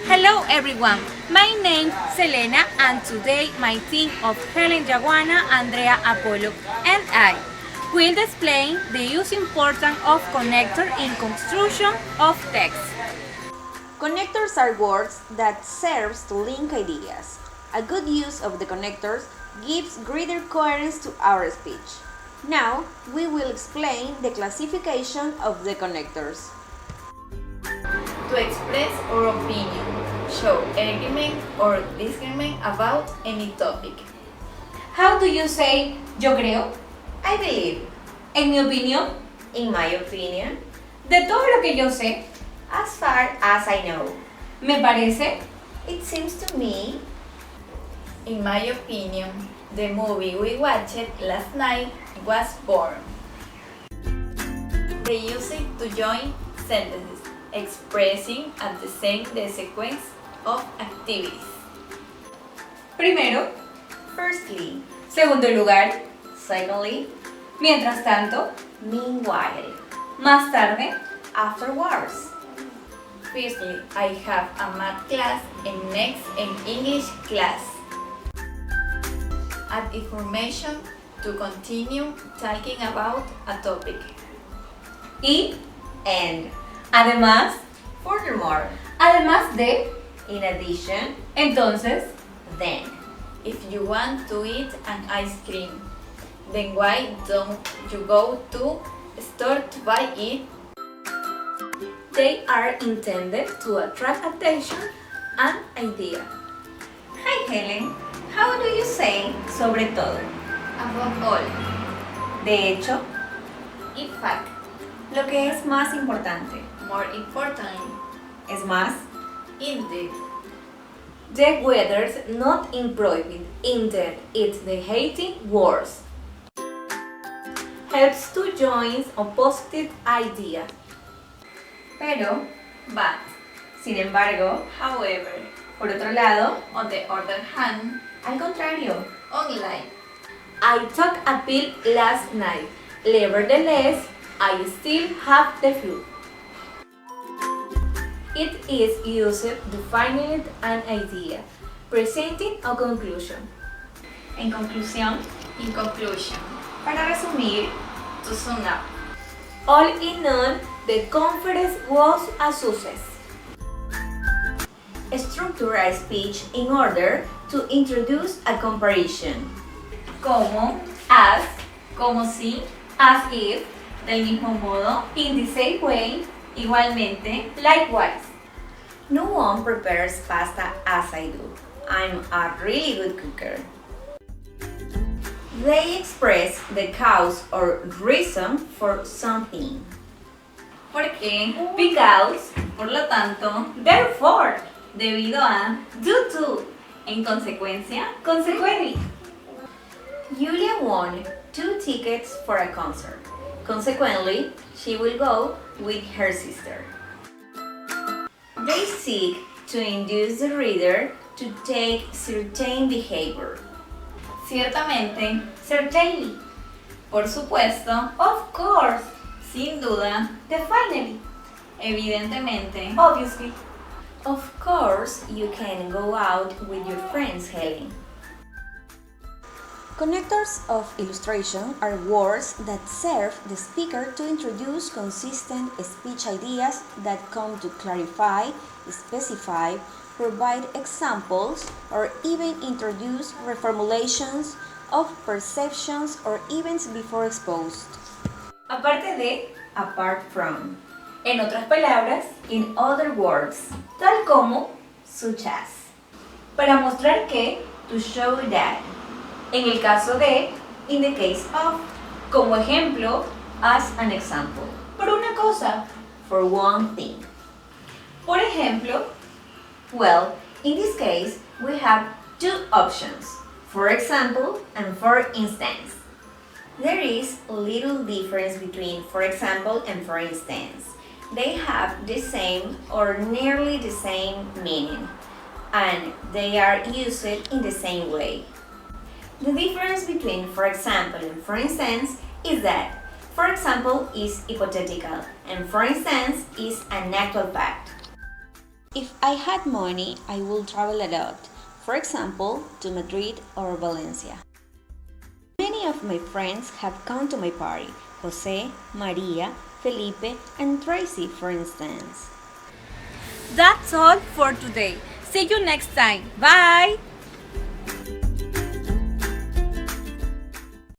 Hello everyone, my name is Selena and today my team of Helen Yaguana, Andrea Apollo and I will explain the use importance of connector in construction of text. Connectors are words that serve to link ideas. A good use of the connectors gives greater coherence to our speech. Now, we will explain the classification of the connectors. To express our opinion, show agreement or disagreement about any topic. How do you say yo creo? I believe, En mi opinión, in my opinion, de todo lo que yo sé, as far as I know, me parece, it seems to me, In my opinion, the movie we watched last night was boring. They use it to join sentences, expressing at the same the sequence of activities. primero, firstly, segundo lugar, secondly, mientras tanto, meanwhile, más tarde, afterwards. Firstly, I have a math class and next an English class. Add information to continue talking about a topic. y And además, furthermore, además de, in addition, entonces, then. If you want to eat an ice cream, then why don't you go to store to buy it? they are intended to attract attention and idea. Hi Helen, how do you say sobre todo? Above all, De hecho, in fact, lo que es más importante. more importantly, Es más, indeed, The weather's not improving, indeed it's the hating worse. Helps to join a positive idea. pero, but, sin embargo, however, por otro lado, on the other hand, al contrario, unlike, I took a pill last night. Nevertheless, I still have the flu. It is used defining an idea, presenting a conclusion. en conclusión, in conclusion, para resumir, to sum up, All in all, the conference was a success. structure a speech in order to introduce a comparison. Como, As, como si, as if, del mismo modo, in the same way, igualmente, likewise. no one prepares pasta as I do. I'm a really good cooker. They express the cause or reason for something. porque, Because, por lo tanto, therefore, debido a, due to, en consecuencia, consequently. Julia won 2 tickets for a concert. Consequently, she will go with her sister. They seek to induce the reader to take certain behavior. ciertamente, Certainly, por supuesto, of course, sin duda, definitely, evidentemente, obviously. Of course, you can go out with your friends, Helen. Connectors of illustration are words that serve the speaker to introduce consistent speech ideas that come to clarify, specify, provide examples, or even introduce reformulations of perceptions or events before exposed. Aparte de, Apart from, en otras palabras, in other words, tal como, such as, para mostrar que, to show that, en el caso de, in the case of, como ejemplo, as an example, por una cosa. for one thing. Por ejemplo, Well, in this case, we have 2 options, for example and for instance. There is little difference between for example and for instance. They have the same or nearly the same meaning, and they are used in the same way. The difference between for example and for instance is that for example is hypothetical and for instance is an actual fact. If I had money, I would travel a lot. For example, to Madrid or Valencia. Many of my friends have come to my party. Jose, Maria, Felipe, and Tracy, for instance. That's all for today. See you next time. Bye!